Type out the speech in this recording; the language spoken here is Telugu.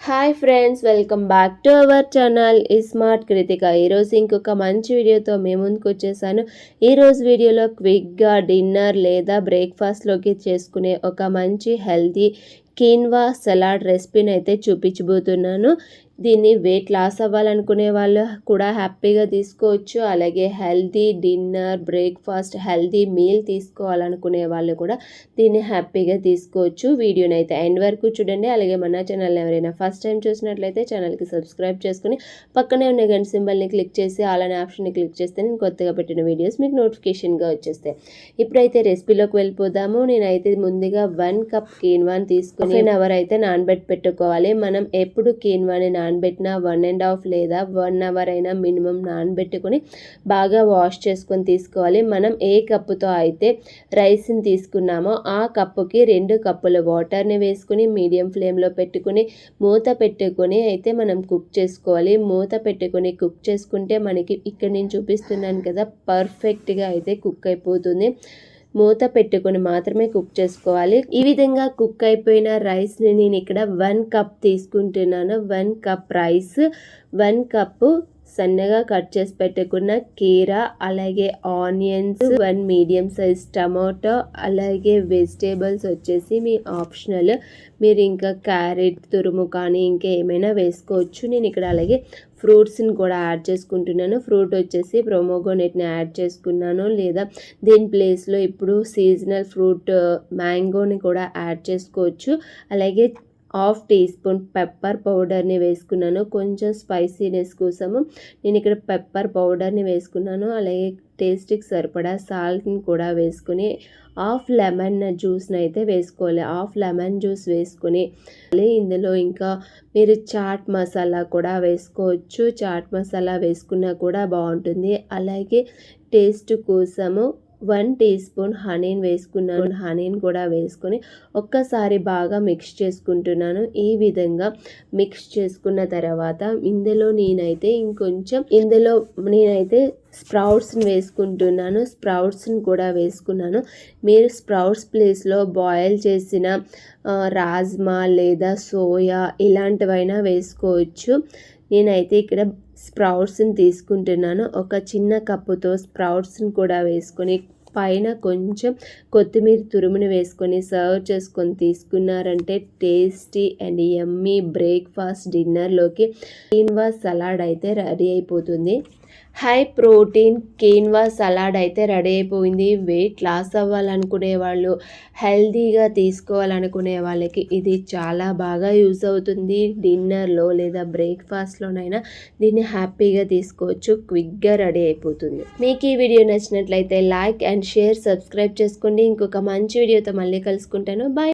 Hi friends, welcome back to our channel smart Krittika. ఈరోజు ఇంకొక మంచి వీడియోతో మేము ముందుకు వచ్చేసాను. ఈరోజు వీడియోలో క్విక్గా డిన్నర్ లేదా బ్రేక్ఫాస్ట్లోకి చేసుకునే ఒక మంచి హెల్తీ కీన్వా సలాడ్ రెసిపీని అయితే చూపించబోతున్నాను. దీన్ని వెయిట్ లాస్ అవ్వాలనుకునే వాళ్ళు కూడా హ్యాపీగా తీసుకోవచ్చు. అలాగే healthy dinner, breakfast, healthy meal తీసుకోవాలనుకునే వాళ్ళు కూడా దీన్ని హ్యాపీగా తీసుకోవచ్చు. వీడియోని అయితే ఎండ్ వరకు చూడండి. అలాగే మన ఛానల్ ఎవరైనా ఫస్ట్ టైం చూసినట్లయితే ఛానల్కి సబ్స్క్రైబ్ చేసుకుని పక్కనే ఉన్న గంట సింబల్ని క్లిక్ చేసి ఆల్ అనే ఆప్షన్ని క్లిక్ చేస్తే నేను కొత్తగా పెట్టిన వీడియోస్ మీకు నోటిఫికేషన్గా వచ్చేస్తాయి. ఇప్పుడైతే రెసిపీలోకి వెళ్ళిపోదాము. నేనైతే ముందుగా 1 కప్ కీన్వాని తీసుకుని 1 అవర్ అయితే నానబెట్టి పెట్టుకోవాలి. మనం ఎప్పుడు కీన్వాని నానబెట్టిన 1.5 లేదా 1 అవర్ అయినా మినిమం నానబెట్టుకొని బాగా వాష్ చేసుకొని తీసుకోవాలి. మనం ఏ కప్పుతో అయితే రైస్ని తీసుకున్నామో ఆ కప్పుకి 2 కప్పుల వాటర్ని వేసుకుని మీడియం ఫ్లేమ్లో పెట్టుకుని మూత పెట్టుకొని అయితే మనం కుక్ చేసుకోవాలి. మూత పెట్టుకొని కుక్ చేసుకుంటే మనకి ఇక్కడ నేను చూపిస్తున్నాను కదా, పర్ఫెక్ట్గా అయితే కుక్ అయిపోతుంది. మూత పెట్టుకొని మాత్రమే కుక్ చేసుకోవాలి. ఈ విధంగా కుక్ అయిపోయిన రైస్ని నేను ఇక్కడ 1 కప్ తీసుకుంటున్నాను. 1 కప్ రైస్, 1 కప్పు సన్నగా కట్ చేసి పెట్టుకున్న కీరా, అలాగే ఆనియన్స్, 1 మీడియం సైజ్ టమాటో, అలాగే వెజిటేబుల్స్ వచ్చేసి మీ ఆప్షనల్. మీరు ఇంకా క్యారెట్ తురుము కానీ ఇంకా ఏమైనా వేసుకోవచ్చు. నేను ఇక్కడ అలాగే ఫ్రూట్స్ని కూడా యాడ్ చేసుకుంటున్నాను. ఫ్రూట్ వచ్చేసి ప్రొమోగోనేట్ని యాడ్ చేసుకున్నాను, లేదా దీని ప్లేస్లో ఇప్పుడు సీజనల్ ఫ్రూట్ మ్యాంగోని కూడా యాడ్ చేసుకోవచ్చు. అలాగే 1/2 టీ స్పూన్ పెప్పర్ పౌడర్ని వేసుకున్నాను. కొంచెం స్పైసీనెస్ కోసము నేను ఇక్కడ పెప్పర్ పౌడర్ని వేసుకున్నాను. అలాగే టేస్ట్కి సరిపడా సాల్ట్ని కూడా వేసుకుని 1/2 లెమన్ జ్యూస్ని అయితే వేసుకోవాలి. 1/2 లెమన్ జ్యూస్ వేసుకుని ఇందులో ఇంకా మీరు చాట్ మసాలా కూడా వేసుకోవచ్చు. చాట్ మసాలా వేసుకున్నా కూడా బాగుంటుంది. అలాగే టేస్ట్ కోసము 1 టీ స్పూన్ హనీని వేసుకున్నాను. హనీని కూడా వేసుకొని ఒక్కసారి బాగా మిక్స్ చేసుకుంటున్నాను. ఈ విధంగా మిక్స్ చేసుకున్న తర్వాత ఇందులో నేనైతే స్ప్రౌట్స్ని వేసుకుంటున్నాను. స్ప్రౌట్స్ని కూడా వేసుకున్నాను. మీరు స్ప్రౌట్స్ ప్లేస్లో బాయిల్ చేసిన రాజ్మా లేదా సోయా ఇలాంటివైనా వేసుకోవచ్చు. నేనైతే ఇక్కడ స్ప్రౌట్స్ని తీసుకుంటున్నాను. ఒక చిన్న కప్పుతో స్ప్రౌట్స్ని కూడా వేసుకొని పైన కొంచెం కొత్తిమీర తురుముని వేసుకొని సర్వ్ చేసుకొని తీసుకున్నారంటే టేస్టీ అండ్ యమ్మీ బ్రేక్ఫాస్ట్ డిన్నర్లోకి కీన్వా సలాడ్ అయితే రెడీ అయిపోతుంది. హై ప్రోటీన్ కీన్వా సలాడ్ అయితే రెడీ అయిపోయింది. వెయిట్ లాస్ అవ్వాలనుకునే వాళ్ళు, హెల్తీగా తీసుకోవాలనుకునే వాళ్ళకి ఇది చాలా బాగా యూజ్ అవుతుంది. డిన్నర్లో లేదా బ్రేక్ఫాస్ట్లోనైనా దీన్ని హ్యాపీగా తీసుకోవచ్చు. క్విక్గా రెడీ అయిపోతుంది. మీకు ఈ వీడియో నచ్చినట్లయితే లైక్ అండ్ షేర్, సబ్స్క్రైబ్ చేసుకోండి. ఇంకొక మంచి వీడియోతో మళ్ళీ కలుసుకుంటాను. బాయ్.